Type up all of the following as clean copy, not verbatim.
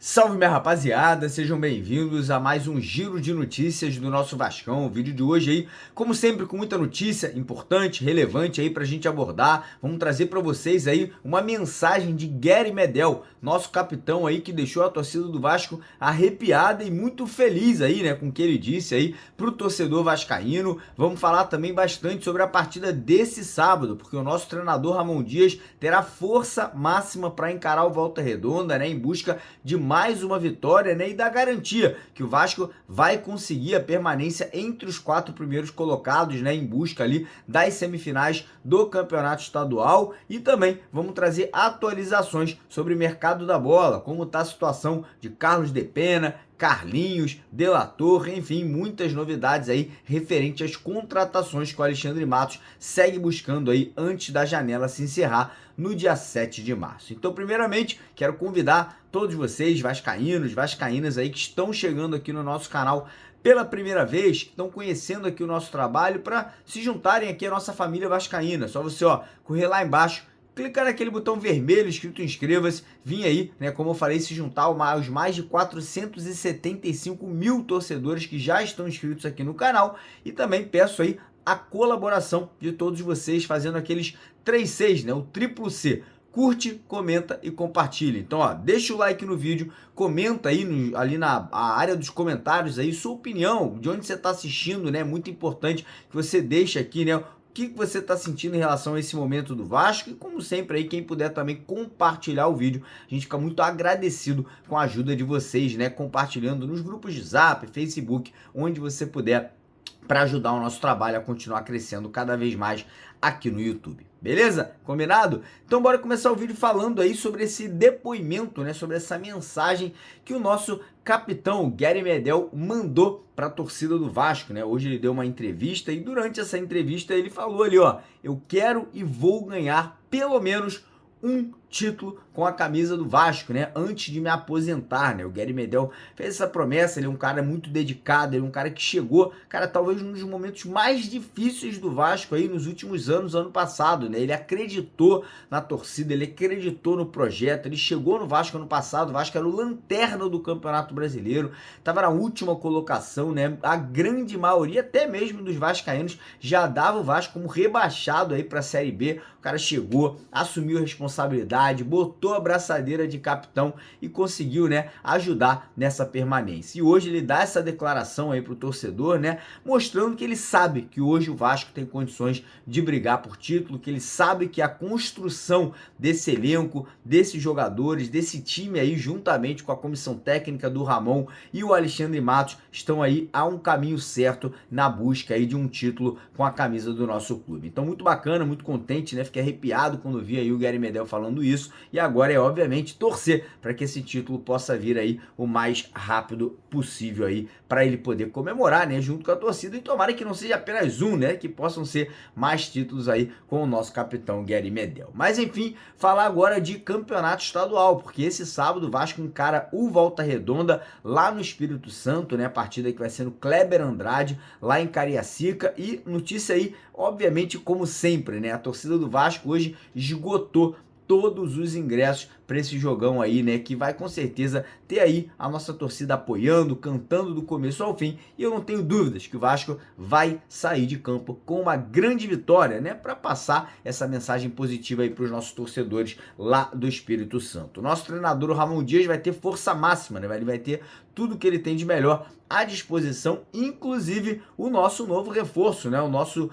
Salve minha rapaziada, sejam bem-vindos a mais um giro de notícias do nosso Vascão. O vídeo de hoje aí, como sempre, com muita notícia importante, relevante aí pra gente abordar. Vamos trazer pra vocês aí uma mensagem de Gary Medel, nosso capitão aí que deixou a torcida do Vasco arrepiada e muito feliz aí, né, com o que ele disse aí pro torcedor vascaíno. Vamos falar também bastante sobre a partida desse sábado, porque o nosso treinador Ramon Dias terá força máxima para encarar o Volta Redonda, né, em busca de mais uma vitória, né, e da garantia que o Vasco vai conseguir a permanência entre os 4 primeiros colocados, né, em busca ali das semifinais do Campeonato Estadual. E também vamos trazer atualizações sobre o mercado da bola, como está a situação de Carlos de Pena, Carlinhos, De La Torre, enfim, muitas novidades aí referente às contratações que o Alexandre Matos segue buscando aí antes da janela se encerrar no dia 7 de março. Então, primeiramente, quero convidar todos vocês, vascaínos, vascaínas aí que estão chegando aqui no nosso canal pela primeira vez, que estão conhecendo aqui o nosso trabalho, para se juntarem aqui à nossa família vascaína. Só você, correr lá embaixo, clicar naquele botão vermelho escrito inscreva-se, vir aí, né, como eu falei, se juntar aos mais de 475 mil torcedores que já estão inscritos aqui no canal. E também peço aí a colaboração de todos vocês fazendo aqueles 3 Cs, né, o triplo C. Curte, comenta e compartilha. Então, deixa o like no vídeo, comenta aí ali na área dos comentários aí sua opinião, de onde você está assistindo, né? Muito importante que você deixe aqui, né? O que você está sentindo em relação a esse momento do Vasco. E como sempre aí, quem puder também compartilhar o vídeo, a gente fica muito agradecido com a ajuda de vocês, né? Compartilhando nos grupos de Zap, Facebook, onde você puder, para ajudar o nosso trabalho a continuar crescendo cada vez mais aqui no YouTube. Beleza? Combinado? Então bora começar o vídeo falando aí sobre esse depoimento, né, sobre essa mensagem que o nosso capitão Gary Medel mandou para a torcida do Vasco, né? Hoje ele deu uma entrevista e durante essa entrevista ele falou ali, eu quero e vou ganhar pelo menos um título com a camisa do Vasco, né, antes de me aposentar, né? O Gary Medel fez essa promessa, ele é um cara muito dedicado, ele é um cara que chegou, cara, talvez um dos momentos mais difíceis do Vasco aí nos últimos anos, ano passado, né? Ele acreditou na torcida, ele acreditou no projeto, ele chegou no Vasco ano passado, o Vasco era o lanterna do Campeonato Brasileiro, tava na última colocação, né? A grande maioria, até mesmo dos vascaínos, já dava o Vasco como rebaixado aí para a Série B. O cara chegou, assumiu a responsabilidade, botou a braçadeira de capitão e conseguiu, né, ajudar nessa permanência. E hoje ele dá essa declaração aí pro torcedor, né, mostrando que ele sabe que hoje o Vasco tem condições de brigar por título, que ele sabe que a construção desse elenco, desses jogadores, desse time aí, juntamente com a comissão técnica do Ramon e o Alexandre Matos, estão aí a um caminho certo na busca aí de um título com a camisa do nosso clube. Então, muito bacana, muito contente, né, fiquei arrepiado quando vi aí o Gary Medel falando isso, e agora é obviamente torcer para que esse título possa vir aí o mais rápido possível aí, para ele poder comemorar, né, junto com a torcida, e tomara que não seja apenas um, né, que possam ser mais títulos aí com o nosso capitão Gary Medel. Mas enfim, falar agora de campeonato estadual, porque esse sábado o Vasco encara o Volta Redonda lá no Espírito Santo, né, a partida que vai ser no Kleber Andrade, lá em Cariacica. E notícia aí, obviamente, como sempre, né, a torcida do Vasco hoje esgotou todos os ingressos para esse jogão aí, né, que vai com certeza ter aí a nossa torcida apoiando, cantando do começo ao fim, e eu não tenho dúvidas que o Vasco vai sair de campo com uma grande vitória, né, para passar essa mensagem positiva aí para os nossos torcedores lá do Espírito Santo. O nosso treinador, o Ramon Dias, vai ter força máxima, né, ele vai ter tudo que ele tem de melhor à disposição, inclusive o nosso novo reforço, né, o nosso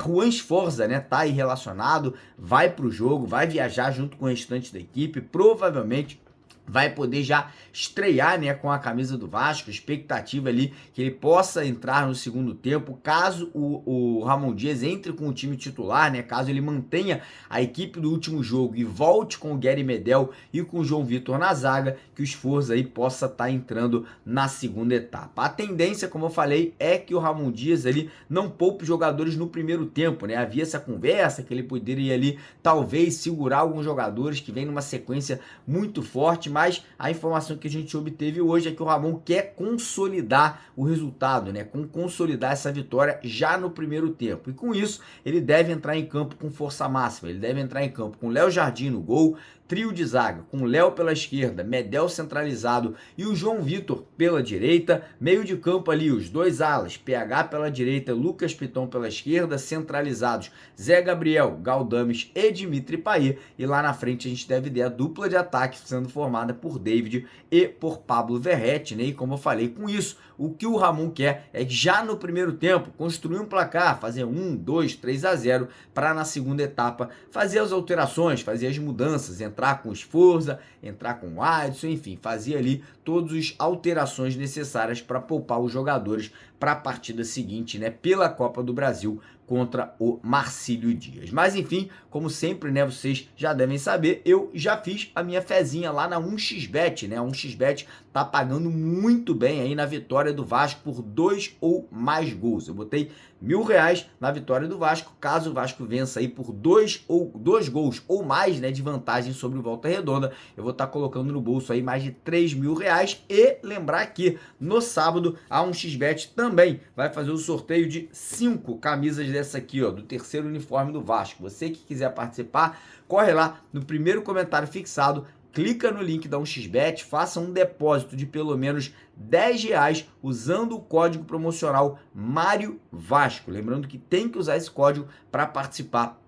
Juan Sforza, né, tá aí relacionado, vai pro jogo, vai viajar junto com o restante da equipe, provavelmente vai poder já estrear, né, com a camisa do Vasco. Expectativa ali que ele possa entrar no segundo tempo, caso o Ramon Dias entre com o time titular, né, caso ele mantenha a equipe do último jogo e volte com o Gary Medel e com o João Vitor na zaga, que o Sforza aí possa estar entrando na segunda etapa. A tendência, como eu falei, é que o Ramon Dias ali não poupe jogadores no primeiro tempo, né, havia essa conversa que ele poderia ali talvez segurar alguns jogadores que vem numa sequência muito forte, mas a informação que a gente obteve hoje é que o Ramon quer consolidar o resultado, né? Consolidar essa vitória já no primeiro tempo. E com isso, ele deve entrar em campo com força máxima. Ele deve entrar em campo com Léo Jardim no gol, trio de zaga, com Léo pela esquerda, Medel centralizado e o João Vitor pela direita, meio de campo ali, os dois alas, PH pela direita, Lucas Piton pela esquerda, centralizados, Zé Gabriel, Galdames e Dimitri Payet, e lá na frente a gente deve ter a dupla de ataque sendo formada por David e por Pablo Verratti, né? E como eu falei, com isso, o que o Ramon quer é já no primeiro tempo construir um placar, fazer 1, 2, 3-0, para na segunda etapa fazer as alterações, fazer as mudanças, entrar com o Sforza, entrar com o Adson, enfim, fazer ali todas as alterações necessárias para poupar os jogadores para a partida seguinte, né, pela Copa do Brasil contra o Marcílio Dias. Mas enfim, como sempre, né, vocês já devem saber, eu já fiz a minha fezinha lá na 1xBet, né? A 1xBet tá pagando muito bem aí na vitória do Vasco por 2 ou mais gols. Eu botei R$1.000 na vitória do Vasco, caso o Vasco vença aí por 2 gols ou mais, né, de vantagem sobre o Volta Redonda, eu vou estar colocando no bolso aí mais de R$3.000. E lembrar que no sábado a 1xBet também vai fazer o sorteio de 5 camisas dessa aqui, ó, do terceiro uniforme do Vasco. Você que quiser participar, corre lá no primeiro comentário fixado, clica no link da 1xBet, faça um depósito de pelo menos R$10 usando o código promocional Mário Vasco. Lembrando que tem que usar esse código para participar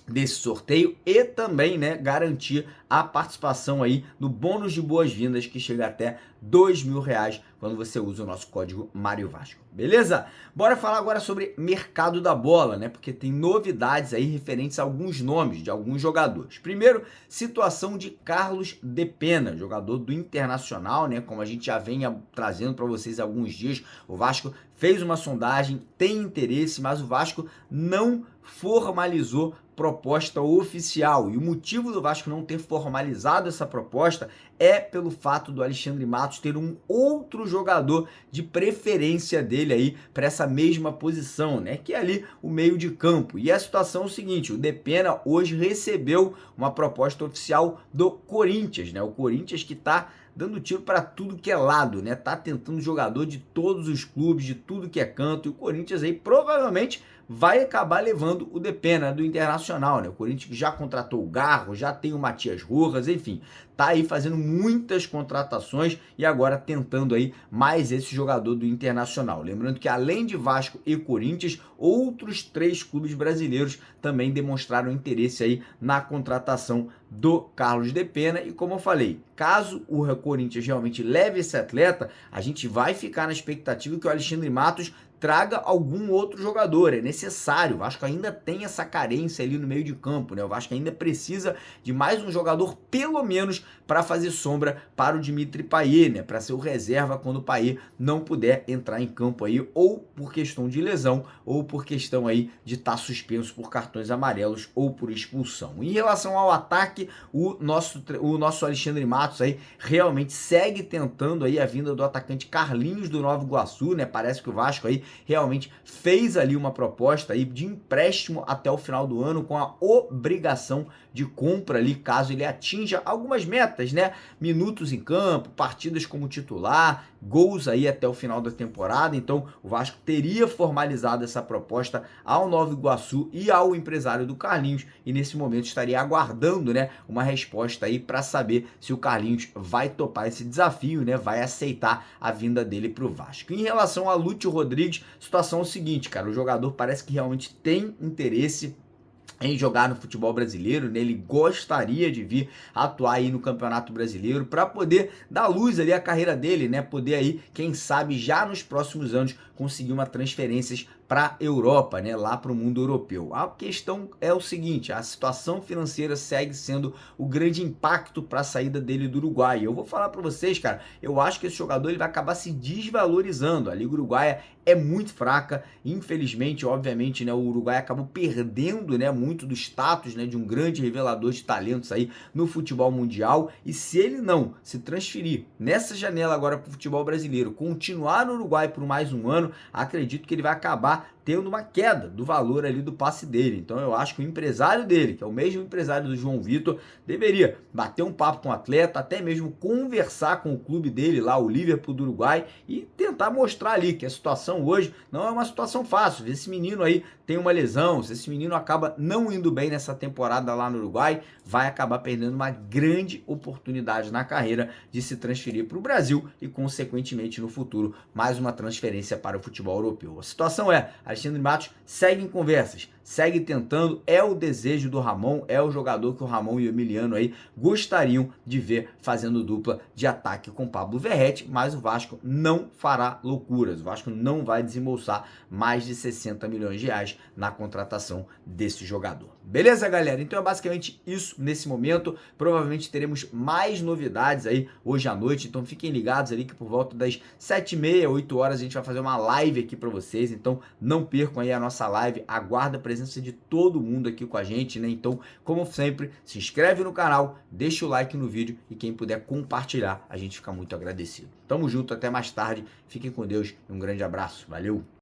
desse sorteio e também, né, garantir a participação aí no bônus de boas-vindas que chega até R$2.000 quando você usa o nosso código Mário Vasco. Beleza? Bora falar agora sobre mercado da bola, né? Porque tem novidades aí referentes a alguns nomes de alguns jogadores. Primeiro, situação de Carlos de Pena, jogador do Internacional, né? Como a gente já vem trazendo para vocês há alguns dias, o Vasco fez uma sondagem, tem interesse, mas o Vasco não formalizou proposta oficial. E o motivo do Vasco não ter formalizado essa proposta é pelo fato do Alexandre Matos ter um outro jogador de preferência dele aí para essa mesma posição, né? Que é ali o meio de campo. E a situação é o seguinte, o Depena hoje recebeu uma proposta oficial do Corinthians, né? O Corinthians que tá dando tiro para tudo que é lado, né? Tá tentando jogador de todos os clubes, de tudo que é canto, e o Corinthians aí provavelmente vai acabar levando o Depena do Internacional, né? O Corinthians já contratou o Garro, já tem o Matias Rojas, enfim, tá aí fazendo muitas contratações e agora tentando aí mais esse jogador do Internacional. Lembrando que além de Vasco e Corinthians, outros 3 clubes brasileiros também demonstraram interesse aí na contratação do Carlos de Pena. E como eu falei, caso o Corinthians realmente leve esse atleta, a gente vai ficar na expectativa que o Alexandre Matos traga algum outro jogador, é necessário. O Vasco ainda tem essa carência ali no meio de campo, né? O Vasco ainda precisa de mais um jogador, pelo menos, para fazer sombra para o Dimitri Payet, né? Para ser o reserva quando o Payet não puder entrar em campo aí, ou por questão de lesão, ou por questão aí de estar suspenso por cartões amarelos ou por expulsão. Em relação ao ataque, o nosso Alexandre Matos aí realmente segue tentando aí a vinda do atacante Carlinhos do Nova Iguaçu, né? Parece que o Vasco aí realmente fez ali uma proposta aí de empréstimo até o final do ano com a obrigação de compra ali caso ele atinja algumas metas, né? Minutos em campo, partidas como titular, gols aí até o final da temporada. Então o Vasco teria formalizado essa proposta ao Nova Iguaçu e ao empresário do Carlinhos e nesse momento estaria aguardando, né, uma resposta aí para saber se o Carlinhos vai topar esse desafio, né? Vai aceitar a vinda dele para o Vasco. Em relação a Lúcio Rodrigues, a situação é o seguinte, cara, o jogador parece que realmente tem interesse em jogar no futebol brasileiro, né? Ele gostaria de vir atuar aí no Campeonato Brasileiro para poder dar luz ali à carreira dele, né? Poder aí, quem sabe, já nos próximos anos conseguir uma transferências para a Europa, né? Lá para o mundo europeu. A questão é o seguinte, a situação financeira segue sendo o grande impacto para a saída dele do Uruguai. Eu vou falar para vocês, cara, eu acho que esse jogador ele vai acabar se desvalorizando. A Liga Uruguaia é muito fraca, infelizmente, obviamente, né, o Uruguai acabou perdendo, né, muito do status, né, de um grande revelador de talentos aí no futebol mundial, e se ele não se transferir nessa janela agora para o futebol brasileiro, continuar no Uruguai por mais um ano, acredito que ele vai acabar tendo uma queda do valor ali do passe dele. Então eu acho que o empresário dele, que é o mesmo empresário do João Vitor, deveria bater um papo com o atleta, até mesmo conversar com o clube dele lá, o Liverpool do Uruguai, e tentar mostrar ali que a situação hoje não é uma situação fácil. Esse menino aí tem uma lesão, se esse menino acaba não indo bem nessa temporada lá no Uruguai, vai acabar perdendo uma grande oportunidade na carreira de se transferir para o Brasil e, consequentemente, no futuro, mais uma transferência para o futebol europeu. A situação é, Alexandre Matos segue em conversas, segue tentando, é o desejo do Ramon, é o jogador que o Ramon e o Emiliano aí gostariam de ver fazendo dupla de ataque com Pablo Verratti, mas o Vasco não fará loucuras, o Vasco não vai desembolsar mais de 60 milhões de reais na contratação desse jogador. Beleza, galera? Então é basicamente isso nesse momento. Provavelmente teremos mais novidades aí hoje à noite, então fiquem ligados ali que por volta das 7h30, 8 horas a gente vai fazer uma live aqui para vocês, então não percam aí a nossa live, aguarda a presença de todo mundo aqui com a gente, né? Então, como sempre, se inscreve no canal, deixa o like no vídeo e quem puder compartilhar, a gente fica muito agradecido. Tamo junto, até mais tarde, fiquem com Deus e um grande abraço, valeu!